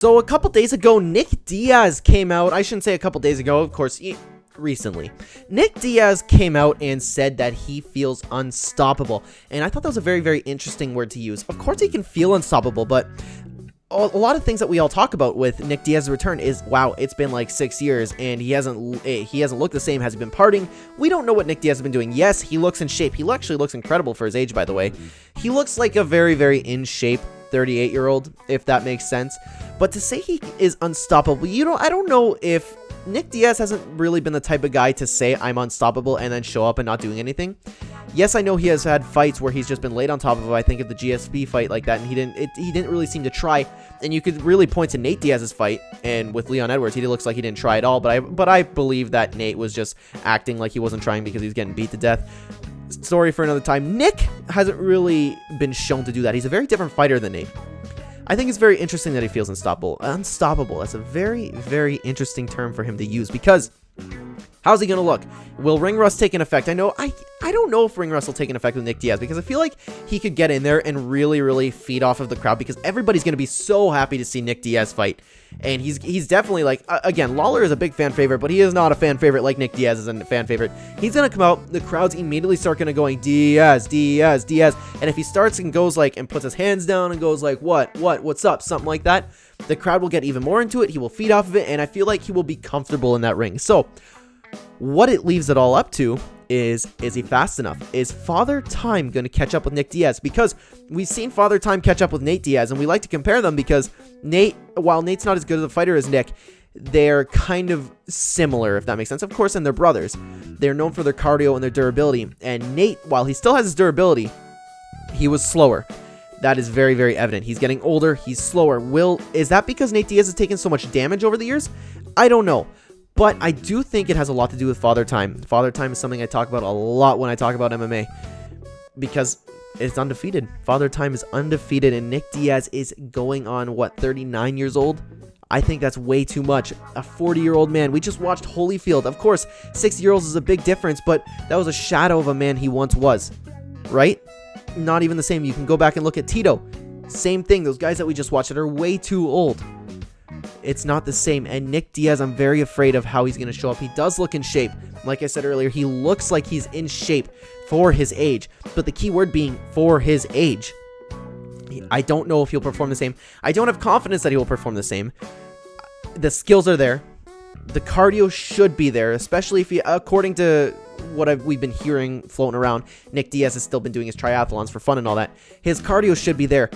So a couple days ago, Nick Diaz came out. I shouldn't say a couple days ago, of course, recently. Nick Diaz came out and said that he feels unstoppable. And I thought that was a very, very interesting word to use. Of course he can feel unstoppable, but a lot of things that we all talk about with Nick Diaz's return is, wow, it's been like 6 years and he hasn't looked the same. Has he been partying? We don't know what Nick Diaz has been doing. Yes, he looks in shape. He actually looks incredible for his age, by the way. He looks like a very, very in shape 38-year-old, if that makes sense. But to say he is unstoppable, I don't know if Nick Diaz hasn't really been the type of guy to say I'm unstoppable and then show up and not doing anything. Yes, I know he has had fights where he's just been laid on top of him. I think of the GSP fight like that, and he didn't really seem to try. And you could really point to Nate Diaz's fight, and with Leon Edwards, he looks like he didn't try at all. But I believe that Nate was just acting like he wasn't trying because he was getting beat to death. Story for another time. Nick hasn't really been shown to do that. He's a very different fighter than Nate. I think it's very interesting that he feels unstoppable. Unstoppable. That's a very, very interesting term for him to use, because how's he going to look? Will ring rust take an effect? I don't know if ring rust will take an effect with Nick Diaz, because I feel like he could get in there and really, really feed off of the crowd, because everybody's going to be so happy to see Nick Diaz fight. And he's definitely, like, again, Lawler is a big fan favorite, but he is not a fan favorite like Nick Diaz is a fan favorite. He's going to come out, the crowds immediately start going to going, Diaz, Diaz, Diaz. And if he starts and goes like, and puts his hands down and goes like, what's up, something like that, the crowd will get even more into it. He will feed off of it, and I feel like he will be comfortable in that ring. So what it leaves it all up to is he fast enough? Is Father Time going to catch up with Nick Diaz? Because we've seen Father Time catch up with Nate Diaz, and we like to compare them because while Nate's not as good of a fighter as Nick, they're kind of similar, if that makes sense. Of course, and they're brothers. They're known for their cardio and their durability. And Nate, while he still has his durability, he was slower. That is very, very evident. He's getting older. He's slower. Is that because Nate Diaz has taken so much damage over the years? I don't know. But I do think it has a lot to do with Father Time. Father Time is something I talk about a lot when I talk about MMA, because it's undefeated. Father Time is undefeated, and Nick Diaz is going on, 39 years old? I think that's way too much. A 40-year-old man. We just watched Holyfield. Of course, 60-year-olds is a big difference, but that was a shadow of a man he once was, right? Not even the same. You can go back and look at Tito. Same thing. Those guys that we just watched that are way too old. It's not the same. And Nick Diaz, I'm very afraid of how he's going to show up. He does look in shape. Like I said earlier, he looks like he's in shape for his age. But the key word being for his age. I don't know if he'll perform the same. I don't have confidence that he will perform the same. The skills are there. The cardio should be there, especially if he, according to what we've been hearing floating around, Nick Diaz has still been doing his triathlons for fun and all that. His cardio should be there.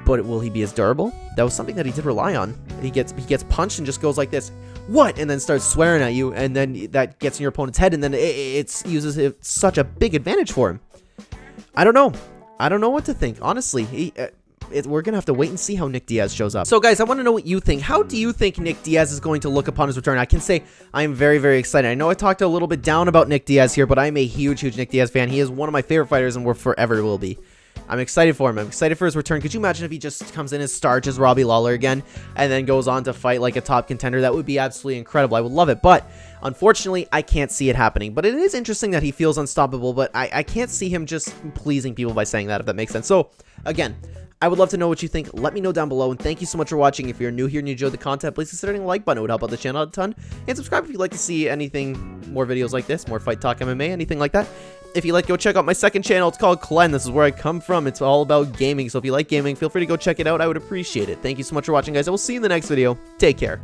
But will he be as durable? That was something that he did rely on. He gets punched and just goes like this, what? And then starts swearing at you, and then that gets in your opponent's head, and then it uses such a big advantage for him. I don't know. I don't know what to think. Honestly, we're going to have to wait and see how Nick Diaz shows up. So, guys, I want to know what you think. How do you think Nick Diaz is going to look upon his return? I can say I am very, very excited. I know I talked a little bit down about Nick Diaz here, but I'm a huge, huge Nick Diaz fan. He is one of my favorite fighters and will forever will be. I'm excited for him. I'm excited for his return. Could you imagine if he just comes in as starch as Robbie Lawler again and then goes on to fight like a top contender? That would be absolutely incredible. I would love it. But unfortunately, I can't see it happening. But it is interesting that he feels unstoppable. But I can't see him just pleasing people by saying that, if that makes sense. So, again, I would love to know what you think. Let me know down below. And thank you so much for watching. If you're new here and you enjoyed the content, please consider hitting the like button. It would help out the channel a ton. And subscribe if you'd like to see anything, more videos like this, more Fight Talk MMA, anything like that. If you like, go check out my second channel. It's called CLEN. This is where I come from. It's all about gaming. So if you like gaming, feel free to go check it out. I would appreciate it. Thank you so much for watching, guys. I will see you in the next video. Take care.